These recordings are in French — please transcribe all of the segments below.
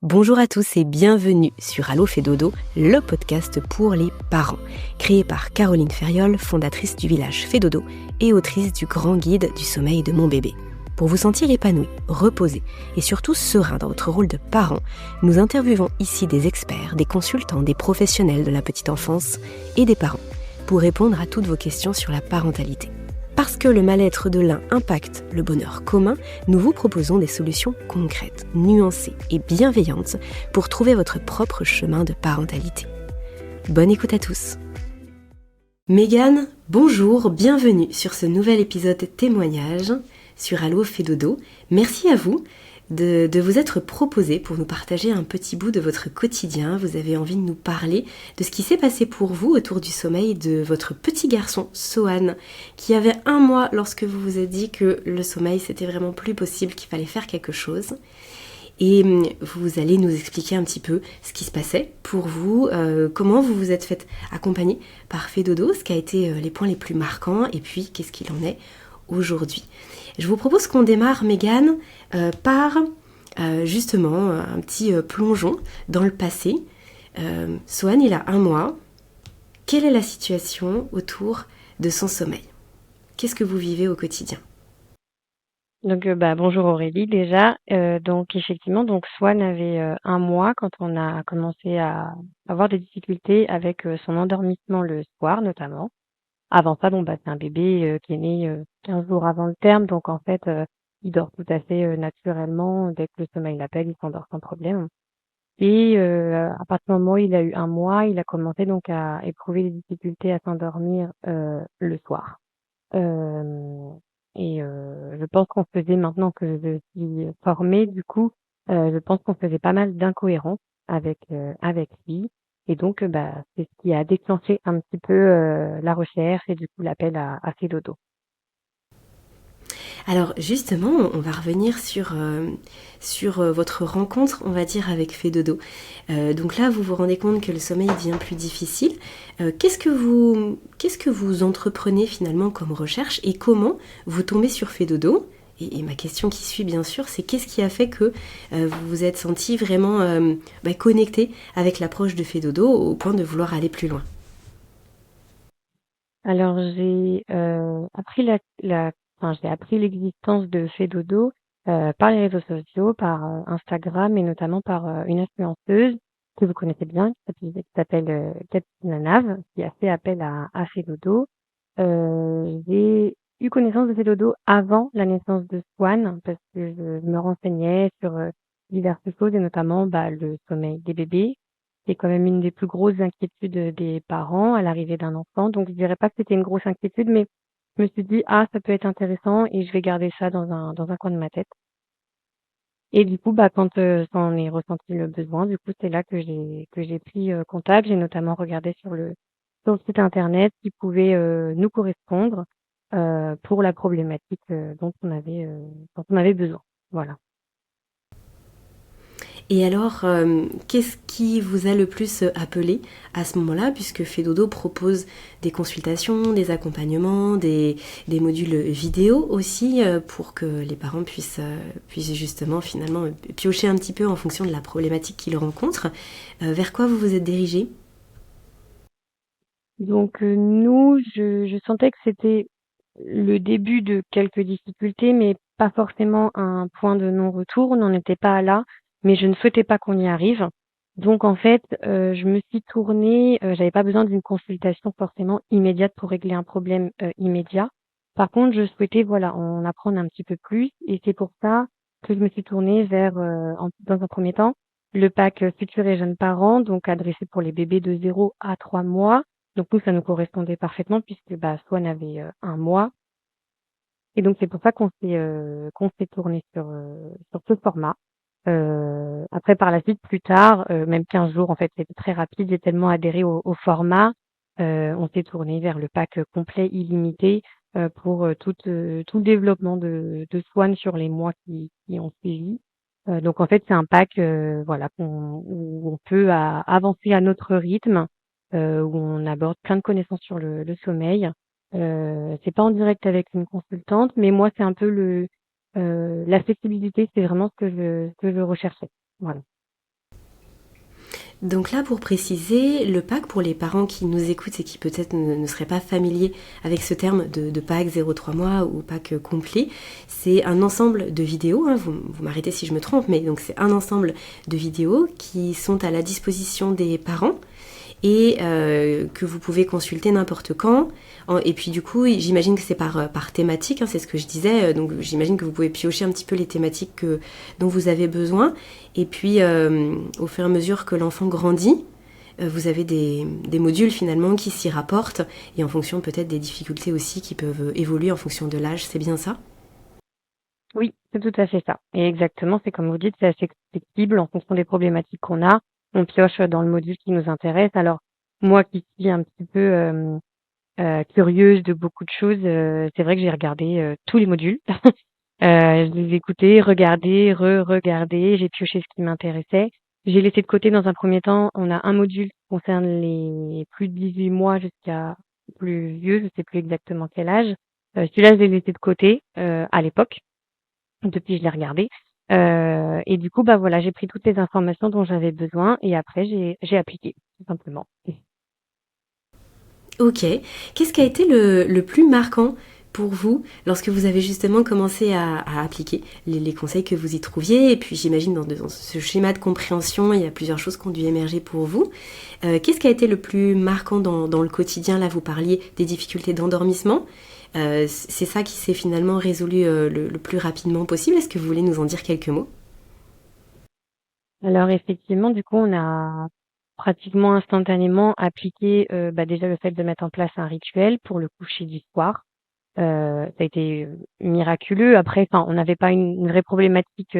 Bonjour à tous et bienvenue sur Allo fait dodo, le podcast pour les parents, créé par Caroline Ferriol, fondatrice du village Fait Dodo et autrice du grand guide du sommeil de mon bébé. Pour vous sentir épanoui, reposé et surtout serein dans votre rôle de parent, nous interviewons ici des experts, des consultants, des professionnels de la petite enfance et des parents pour répondre à toutes vos questions sur la parentalité. Parce que le mal-être de l'un impacte le bonheur commun, nous vous proposons des solutions concrètes, nuancées et bienveillantes pour trouver votre propre chemin de parentalité. Bonne écoute à tous. Mégane, bonjour, bienvenue sur ce nouvel épisode témoignage sur Allo fait dodo. Merci à vous de vous être proposé pour nous partager un petit bout de votre quotidien. Vous avez envie de nous parler de ce qui s'est passé pour vous autour du sommeil de votre petit garçon, Sohan, qui avait 1 mois lorsque vous vous êtes dit que le sommeil c'était vraiment plus possible, qu'il fallait faire quelque chose. Et vous allez nous expliquer un petit peu ce qui se passait pour vous, comment vous vous êtes fait accompagner par Fait Dodo, ce qui a été les points les plus marquants, et puis qu'est-ce qu'il en est aujourd'hui. Je vous propose qu'on démarre, Mégane, par justement un petit plongeon dans le passé. Sohan, il a 1 mois. Quelle est la situation autour de son sommeil ? Qu'est-ce que vous vivez au quotidien ? Donc, bonjour Aurélie déjà. Donc effectivement, Swan avait 1 mois quand on a commencé à avoir des difficultés avec son endormissement le soir notamment. Avant ça, c'est un bébé qui est né 15 jours avant le terme, donc en fait, il dort tout à fait naturellement. Dès que le sommeil l'appelle, il s'endort sans problème. Et à partir du moment où il a eu 1 mois, il a commencé donc à éprouver des difficultés à s'endormir le soir. Hem je pense qu'on faisait maintenant que je suis formée du coup, je pense qu'on faisait pas mal d'incohérences avec lui et donc c'est ce qui a déclenché un petit peu, la recherche et du coup l'appel à Fait Dodo. Alors justement, on va revenir sur votre rencontre, on va dire, avec Fait Dodo. Donc là, vous vous rendez compte que le sommeil devient plus difficile. Qu'est-ce que vous entreprenez finalement comme recherche et comment vous tombez sur Fait Dodo ? Et ma question qui suit, bien sûr, c'est qu'est-ce qui a fait que vous vous êtes senti vraiment connecté avec l'approche de Fait Dodo au point de vouloir aller plus loin ? Alors j'ai, appris j'ai appris l'existence de Fait Dodo, par les réseaux sociaux, par, Instagram et notamment par, une influenceuse que vous connaissez bien qui s'appelle, Cathy Nanav, qui a fait appel à Fait Dodo. J'ai eu connaissance de Fait Dodo avant la naissance de Swan parce que je me renseignais sur, diverses choses et notamment, le sommeil des bébés. C'est quand même une des plus grosses inquiétudes, des parents à l'arrivée d'un enfant. Donc je dirais pas que c'était une grosse inquiétude, mais je me suis dit: «Ah, ça peut être intéressant» et je vais garder ça dans un coin de ma tête. Et du coup, quand, j'en ai ressenti le besoin, du coup, c'est là que j'ai pris, contact. J'ai notamment regardé sur le site internet qui pouvait, nous correspondre, pour la problématique, dont on avait besoin. Voilà. Et alors, qu'est-ce qui vous a le plus appelé à ce moment-là, puisque Fait Dodo propose des consultations, des accompagnements, des modules vidéo aussi, pour que les parents puissent justement finalement piocher un petit peu en fonction de la problématique qu'ils rencontrent. Vers quoi vous vous êtes dirigé ? Donc, nous, je sentais que c'était le début de quelques difficultés, mais pas forcément un point de non-retour. On n'en était pas là, mais je ne souhaitais pas qu'on y arrive. Donc en fait, je me suis tournée, j'avais pas besoin d'une consultation forcément immédiate pour régler un problème, immédiat. Par contre, je souhaitais, voilà, en apprendre un petit peu plus et c'est pour ça que je me suis tournée vers, dans un premier temps, le pack, futurs et jeunes parents, donc adressé pour les bébés de 0 à 3 mois. Donc nous, ça nous correspondait parfaitement puisque, Swan avait, 1 mois et donc c'est pour ça qu'on s'est tourné sur ce format. Après par la suite, plus tard, même 15 jours en fait, c'était très rapide. J'ai tellement adhéré au format, on s'est tourné vers le pack, complet illimité, pour, tout le développement de Swan sur les mois qui ont suivi. Donc en fait, c'est un pack, voilà où on peut avancer à notre rythme, où on aborde plein de connaissances sur le sommeil. C'est pas en direct avec une consultante, mais moi, c'est un peu la flexibilité, c'est vraiment ce que je recherchais. Voilà. Donc là, pour préciser, le pack pour les parents qui nous écoutent et qui peut-être ne seraient pas familiers avec ce terme de pack 0-3 mois ou pack complet, c'est un ensemble de vidéos, hein, vous m'arrêtez si je me trompe, mais donc c'est un ensemble de vidéos qui sont à la disposition des parents et que vous pouvez consulter n'importe quand. Et puis du coup, j'imagine que c'est par thématique, hein, c'est ce que je disais, donc j'imagine que vous pouvez piocher un petit peu les thématiques dont vous avez besoin. Et puis, au fur et à mesure que l'enfant grandit, vous avez des modules finalement qui s'y rapportent, et en fonction peut-être des difficultés aussi qui peuvent évoluer en fonction de l'âge, c'est bien ça? Oui, c'est tout à fait ça. Et exactement, c'est comme vous dites, c'est assez flexible en fonction des problématiques qu'on a. On pioche dans le module qui nous intéresse. Alors, moi qui suis un petit peu curieuse de beaucoup de choses, c'est vrai que j'ai regardé tous les modules. Je les ai écoutés, regardés, re-regardés, j'ai pioché ce qui m'intéressait. J'ai laissé de côté dans un premier temps, on a un module qui concerne les plus de 18 mois jusqu'à plus vieux, je sais plus exactement quel âge. Celui-là, je l'ai laissé de côté à l'époque. Depuis, je l'ai regardé. Et du coup, bah voilà, j'ai pris toutes les informations dont j'avais besoin et après, j'ai appliqué, tout simplement. Ok. Qu'est-ce qui a été le plus marquant pour vous lorsque vous avez justement commencé à appliquer les conseils que vous y trouviez? Et puis j'imagine dans ce schéma de compréhension, il y a plusieurs choses qui ont dû émerger pour vous. Qu'est-ce qui a été le plus marquant dans le quotidien? Là, vous parliez des difficultés d'endormissement. C'est ça qui s'est finalement résolu le plus rapidement possible. Est-ce que vous voulez nous en dire quelques mots? Alors effectivement, du coup, on a pratiquement instantanément appliqué bah, déjà le fait de mettre en place un rituel pour le coucher du soir. Ça a été miraculeux. Après, enfin, on n'avait pas une vraie problématique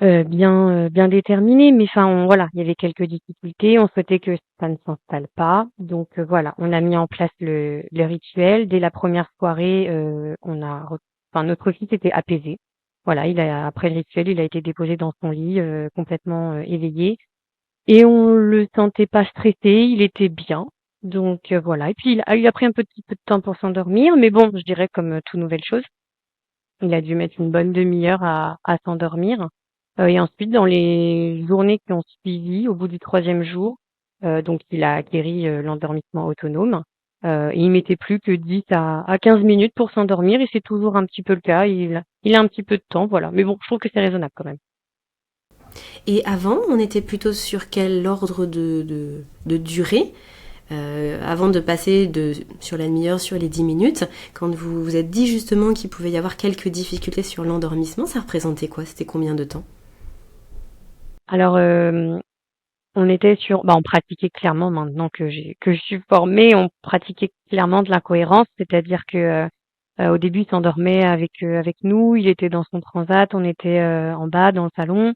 bien déterminée, mais enfin, voilà, il y avait quelques difficultés. On souhaitait que ça ne s'installe pas. Donc voilà, on a mis en place le rituel. Dès la première soirée, enfin, notre fils était apaisé. Voilà, après le rituel, il a été déposé dans son lit, complètement éveillé. Et on le sentait pas stressé, il était bien. Donc voilà. Et puis il a pris un petit peu de temps pour s'endormir, mais bon, je dirais comme toute nouvelle chose, il a dû mettre une bonne demi-heure à s'endormir. Et ensuite, dans les journées qui ont suivi, au bout du troisième jour, donc il a acquéri l'endormissement autonome. Et il mettait plus que 10 à 15 minutes pour s'endormir, et c'est toujours un petit peu le cas. Il a un petit peu de temps, voilà. Mais bon, je trouve que c'est raisonnable quand même. Et avant, on était plutôt sur quel ordre de durée? Avant de passer sur la demi-heure, sur les 10 minutes, quand vous vous êtes dit justement qu'il pouvait y avoir quelques difficultés sur l'endormissement, ça représentait quoi? C'était combien de temps? Alors, on était bah, on pratiquait clairement maintenant que je suis formée, on pratiquait clairement de l'incohérence, c'est-à-dire que au début, il s'endormait avec nous, il était dans son transat, on était en bas dans le salon.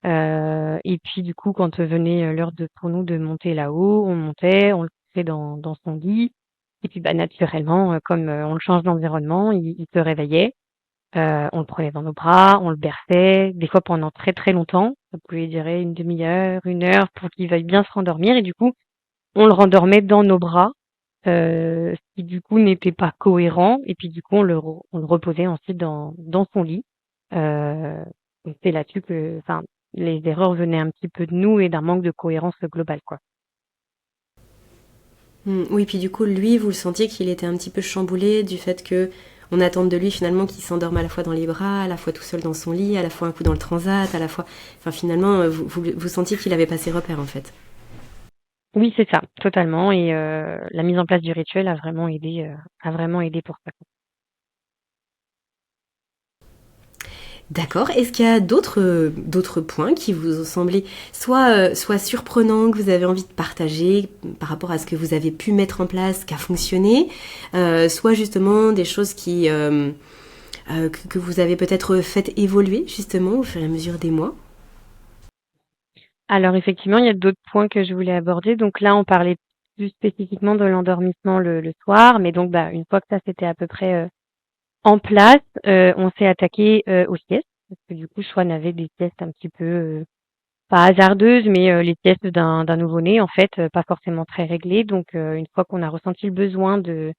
Et puis du coup, quand venait l'heure pour nous de monter là-haut, on montait, on le couchait dans son lit. Et puis bah naturellement, comme on le change d'environnement, il se réveillait. On le prenait dans nos bras, on le berçait, des fois pendant très très longtemps. Ça pouvait durer une demi-heure, une heure pour qu'il veuille bien se rendormir. Et du coup, on le rendormait dans nos bras, ce qui du coup n'était pas cohérent. Et puis du coup, on le reposait ensuite dans son lit. Euh, donc c'est là-dessus que, enfin, les erreurs venaient un petit peu de nous et d'un manque de cohérence globale, quoi. Oui, puis du coup, lui, vous le sentiez qu'il était un petit peu chamboulé du fait que on attende de lui finalement qu'il s'endorme à la fois dans les bras, à la fois tout seul dans son lit, à la fois un coup dans le transat, à la fois... Enfin, finalement, vous sentiez qu'il avait pas ses repères, en fait. Oui, c'est ça, totalement. Et la mise en place du rituel a vraiment aidé pour ça. D'accord. Est-ce qu'il y a d'autres points qui vous ont semblé soit surprenants, que vous avez envie de partager par rapport à ce que vous avez pu mettre en place, qui a fonctionné, soit justement des choses que vous avez peut-être fait évoluer justement au fur et à mesure des mois? Alors effectivement, il y a d'autres points que je voulais aborder. Donc là, on parlait plus spécifiquement de l'endormissement le soir, mais donc bah une fois que ça c'était à peu près en place, on s'est attaqué aux siestes, parce que du coup, Swan avait des siestes un petit peu pas hasardeuses, mais les siestes d'un nouveau-né en fait, pas forcément très réglées. Donc une fois qu'on a ressenti le besoin de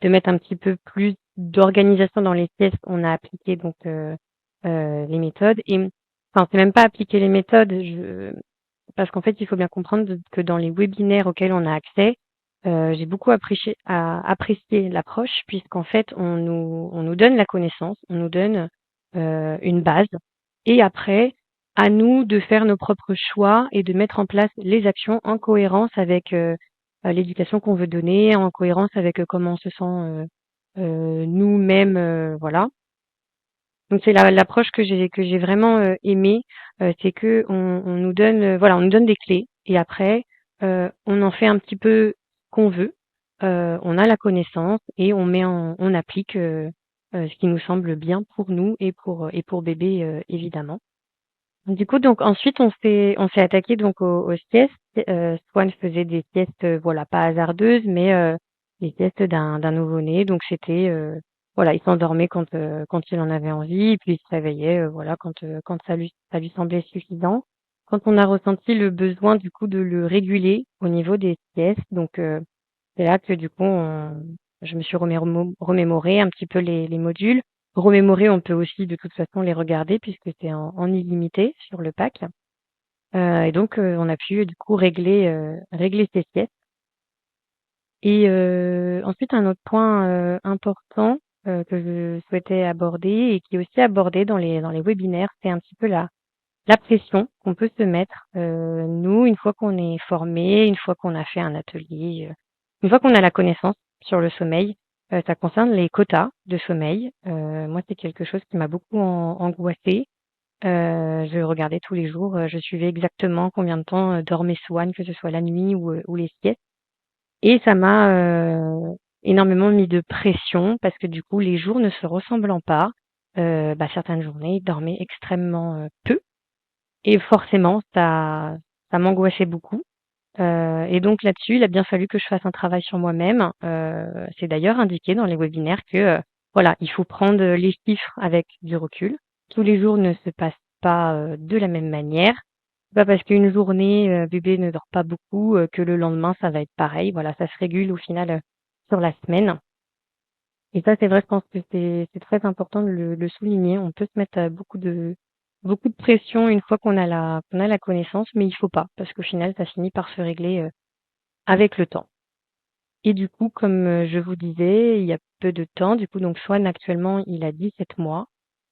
mettre un petit peu plus d'organisation dans les siestes, on a appliqué donc les méthodes. Et enfin, c'est même pas appliquer les méthodes. parce qu'en fait, il faut bien comprendre que dans les webinaires auxquels on a accès, j'ai beaucoup apprécié l'approche puisqu'en fait, on nous donne la connaissance, on nous donne une base et après, à nous de faire nos propres choix et de mettre en place les actions en cohérence avec l'éducation qu'on veut donner, en cohérence avec comment on se sent nous-mêmes, voilà. Donc c'est l'approche que j'ai vraiment aimée, c'est que on nous donne voilà, on nous donne des clés et après on en fait un petit peu ce qu'on veut. On a la connaissance et on applique ce qui nous semble bien pour nous et pour bébé évidemment. Du coup donc ensuite on s'est attaqué donc aux siestes. Swan faisait des siestes voilà pas hasardeuses mais les siestes d'un nouveau-né donc c'était voilà, il s'endormait quand il en avait envie et puis il se réveillait voilà quand ça lui semblait suffisant. Quand on a ressenti le besoin du coup de le réguler au niveau des siestes, donc c'est là que du coup je me suis remémoré un petit peu les modules. Remémorer, on peut aussi de toute façon les regarder puisque c'est en illimité sur le pack. Et donc on a pu du coup régler ces siestes. Et ensuite un autre point important que je souhaitais aborder et qui est aussi abordé dans les webinaires, c'est un petit peu la pression qu'on peut se mettre nous une fois qu'on est formé, une fois qu'on a fait un atelier, une fois qu'on a la connaissance sur le sommeil. Ça concerne les quotas de sommeil. Moi, c'est quelque chose qui m'a beaucoup angoissée. Je regardais tous les jours, je suivais exactement combien de temps dormait Swan, que ce soit la nuit ou les siestes. Et ça m'a énormément mis de pression parce que du coup, les jours ne se ressemblant pas, certaines journées, il dormait extrêmement peu et forcément, ça m'angoissait beaucoup. Et donc là-dessus, il a bien fallu que je fasse un travail sur moi-même. C'est d'ailleurs indiqué dans les webinaires que voilà, il faut prendre les chiffres avec du recul. Tous les jours ne se passent pas de la même manière. C'est pas parce qu'une journée bébé ne dort pas beaucoup que le lendemain ça va être pareil. Voilà, ça se régule au final sur la semaine. Et ça, c'est vrai, je pense que c'est très important de le souligner. On peut se mettre beaucoup de pression une fois qu'on a la connaissance, mais il faut pas, parce qu'au final, ça finit par se régler avec le temps. Et du coup, comme je vous disais, il y a peu de temps, du coup, donc Swan actuellement, il a 17 mois.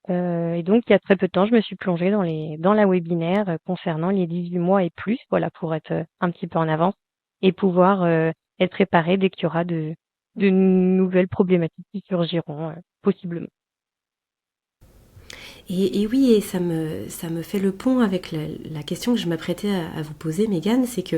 Et donc, il y a très peu de temps, je me suis plongée dans la webinaire concernant les 18 mois et plus, voilà, pour être un petit peu en avance et pouvoir être préparée dès qu'il y aura de nouvelles problématiques qui surgiront, possiblement. Et oui, et ça me fait le pont avec la question que je m'apprêtais à vous poser, Mégane, c'est que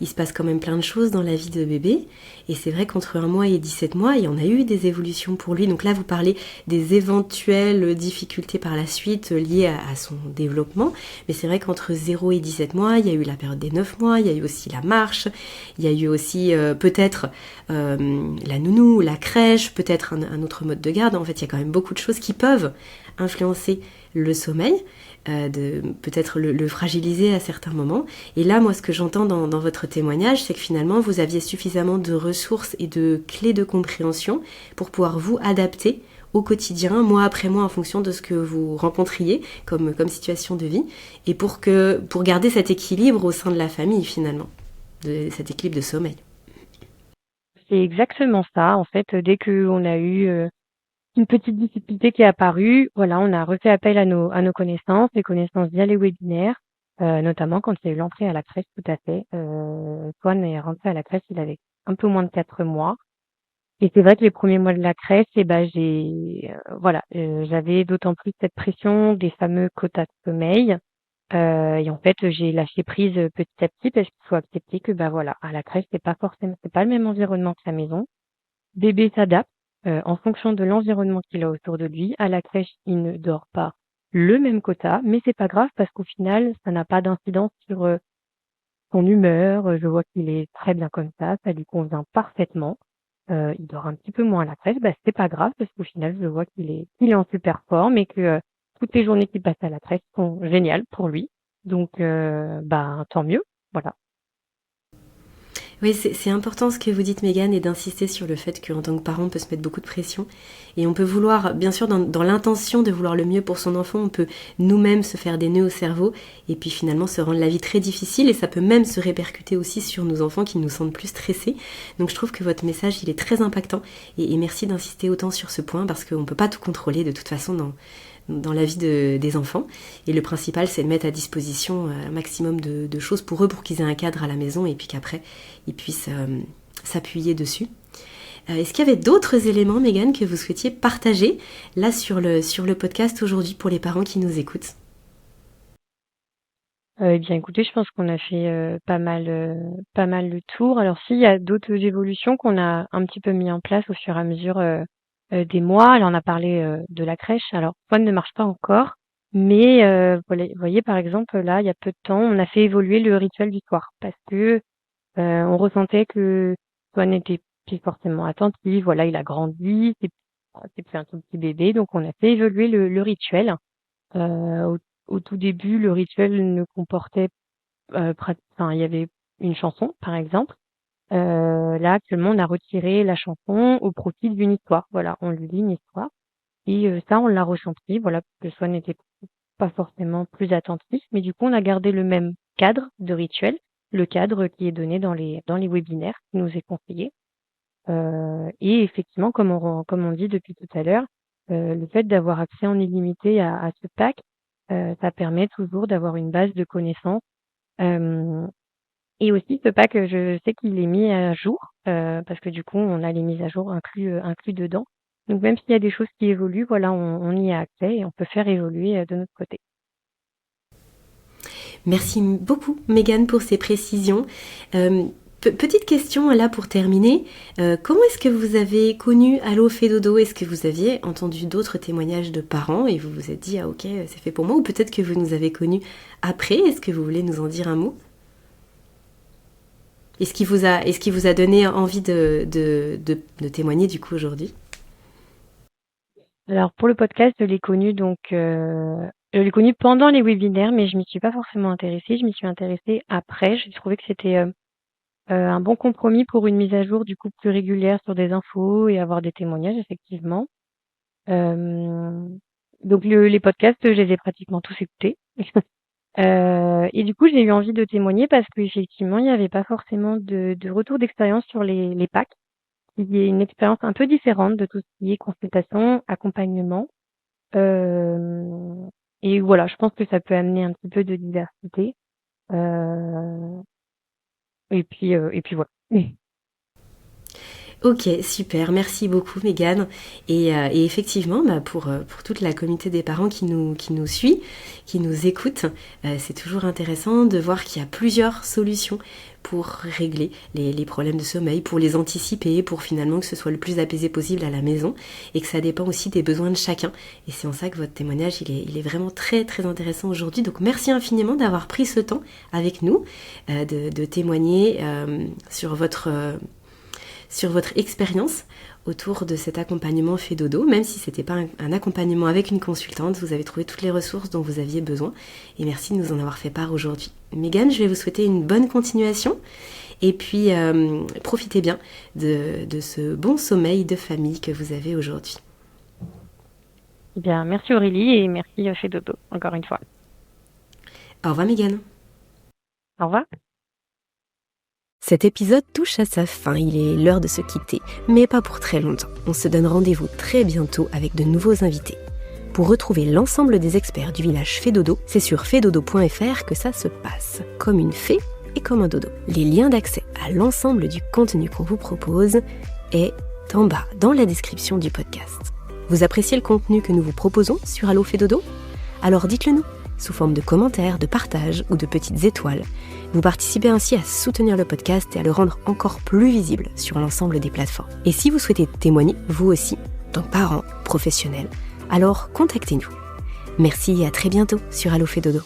il se passe quand même plein de choses dans la vie de bébé, et c'est vrai qu'entre 1 mois et 17 mois, il y en a eu des évolutions pour lui. Donc là, vous parlez des éventuelles difficultés par la suite liées à son développement, mais c'est vrai qu'entre 0 et 17 mois, il y a eu la période des 9 mois, il y a eu aussi la marche, il y a eu aussi peut-être la nounou, la crèche, peut-être un autre mode de garde. En fait, il y a quand même beaucoup de choses qui peuvent influencer le sommeil, peut-être le fragiliser à certains moments. Et là, moi, ce que j'entends dans votre témoignage, c'est que finalement, vous aviez suffisamment de ressources et de clés de compréhension pour pouvoir vous adapter au quotidien, mois après mois, en fonction de ce que vous rencontriez comme situation de vie, et pour garder cet équilibre au sein de la famille, finalement, cet équilibre de sommeil. C'est exactement ça, en fait, dès qu'on a eu une petite difficulté qui est apparue, voilà, on a refait appel à nos connaissances, les connaissances via les webinaires, notamment quand il y a eu l'entrée à la crèche, tout à fait. Swan est rentré à la crèche, il avait un peu moins de 4 mois. Et c'est vrai que les premiers mois de la crèche, j'avais d'autant plus cette pression des fameux quotas de sommeil. Et en fait, j'ai lâché prise petit à petit parce qu'il faut accepter que voilà, à la crèche, c'est pas le même environnement que la maison. Bébé s'adapte en fonction de l'environnement qu'il a autour de lui. À la crèche, il ne dort pas le même quota, mais c'est pas grave parce qu'au final, ça n'a pas d'incidence sur son humeur. Je vois qu'il est très bien comme ça lui convient parfaitement. Il dort un petit peu moins à la crèche, c'est pas grave parce qu'au final, je vois qu'il est en super forme et que toutes les journées qu'il passe à la crèche sont géniales pour lui. Donc, tant mieux, voilà. Oui, c'est important ce que vous dites, Mégane, et d'insister sur le fait qu'en tant que parent, on peut se mettre beaucoup de pression. Et on peut vouloir, bien sûr, dans l'intention de vouloir le mieux pour son enfant, on peut nous-mêmes se faire des nœuds au cerveau et puis finalement se rendre la vie très difficile. Et ça peut même se répercuter aussi sur nos enfants qui nous sentent plus stressés. Donc je trouve que votre message, il est très impactant. Et merci d'insister autant sur ce point parce qu'on ne peut pas tout contrôler de toute façon dans la vie des enfants. Et le principal, c'est de mettre à disposition un maximum de choses pour eux, pour qu'ils aient un cadre à la maison et puis qu'après, ils puissent s'appuyer dessus. Est-ce qu'il y avait d'autres éléments, Mégane, que vous souhaitiez partager là sur le podcast aujourd'hui pour les parents qui nous écoutent? Eh bien, écoutez, je pense qu'on a fait pas mal le tour. Alors, s'il y a d'autres évolutions qu'on a un petit peu mis en place au fur et à mesure des mois. Là, on a parlé de la crèche. Alors, Swan ne marche pas encore, mais voilà, vous voyez, par exemple, là, il y a peu de temps, on a fait évoluer le rituel du soir parce que on ressentait que Swan n'était plus forcément attentif. Voilà, il a grandi, c'est plus un tout petit bébé, donc on a fait évoluer le rituel. Au tout début, le rituel ne comportait enfin, il y avait une chanson, par exemple. Là, actuellement, on a retiré la chanson au profit d'une histoire. Voilà, on lui lit une histoire. Et ça, on l'a ressenti, voilà, que Swan n'était pas forcément plus attentif, mais du coup, on a gardé le même cadre de rituel, le cadre qui est donné dans les webinaires qui nous est conseillé. Et effectivement, comme on dit depuis tout à l'heure, le fait d'avoir accès en illimité à ce pack, ça permet toujours d'avoir une base de connaissances. Et aussi ce pack, je sais qu'il est mis à jour, parce que du coup, on a les mises à jour inclus dedans. Donc même s'il y a des choses qui évoluent, voilà, on y a accès et on peut faire évoluer de notre côté. Merci beaucoup, Mégane, pour ces précisions. Petite question là pour terminer. Comment est-ce que vous avez connu Allo fait dodo? Est-ce que vous aviez entendu d'autres témoignages de parents et vous vous êtes dit « Ah ok, c'est fait pour moi » ou peut-être que vous nous avez connus après? Est-ce que vous voulez nous en dire un mot? Est-ce qu'il vous a donné envie de témoigner du coup aujourd'hui? Alors pour le podcast, je l'ai connu pendant les webinaires, mais je m'y suis pas forcément intéressée. Je m'y suis intéressée après. J'ai trouvé que c'était un bon compromis pour une mise à jour du coup plus régulière sur des infos et avoir des témoignages effectivement. Donc les podcasts, je les ai pratiquement tous écoutés. Et du coup, j'ai eu envie de témoigner parce qu'effectivement, il n'y avait pas forcément de retour d'expérience sur les packs. Il y a une expérience un peu différente de tout ce qui est consultation, accompagnement. Et voilà, je pense que ça peut amener un petit peu de diversité. Et puis voilà. Ok, super, merci beaucoup Mégane. Et effectivement, pour toute la communauté des parents qui nous suit, qui nous écoute, c'est toujours intéressant de voir qu'il y a plusieurs solutions pour régler les problèmes de sommeil, pour les anticiper, pour finalement que ce soit le plus apaisé possible à la maison et que ça dépend aussi des besoins de chacun. Et c'est en ça que votre témoignage, il est vraiment très très intéressant aujourd'hui. Donc merci infiniment d'avoir pris ce temps avec nous, de témoigner sur votre expérience autour de cet accompagnement fait dodo, même si c'était pas un accompagnement avec une consultante, vous avez trouvé toutes les ressources dont vous aviez besoin et merci de nous en avoir fait part aujourd'hui. Mégane, je vais vous souhaiter une bonne continuation et puis profitez bien de ce bon sommeil de famille que vous avez aujourd'hui. Eh bien, merci Aurélie et merci fait dodo, encore une fois. Au revoir Mégane. Au revoir. Cet épisode touche à sa fin, il est l'heure de se quitter, mais pas pour très longtemps. On se donne rendez-vous très bientôt avec de nouveaux invités. Pour retrouver l'ensemble des experts du village Fédodo, c'est sur fedodo.fr que ça se passe, comme une fée et comme un dodo. Les liens d'accès à l'ensemble du contenu qu'on vous propose est en bas dans la description du podcast. Vous appréciez le contenu que nous vous proposons sur Allo Fédodo? Alors dites-le nous, sous forme de commentaires, de partages ou de petites étoiles. Vous participez ainsi à soutenir le podcast et à le rendre encore plus visible sur l'ensemble des plateformes. Et si vous souhaitez témoigner, vous aussi, tant parents, professionnels, alors contactez-nous. Merci et à très bientôt sur Allo Fédodo.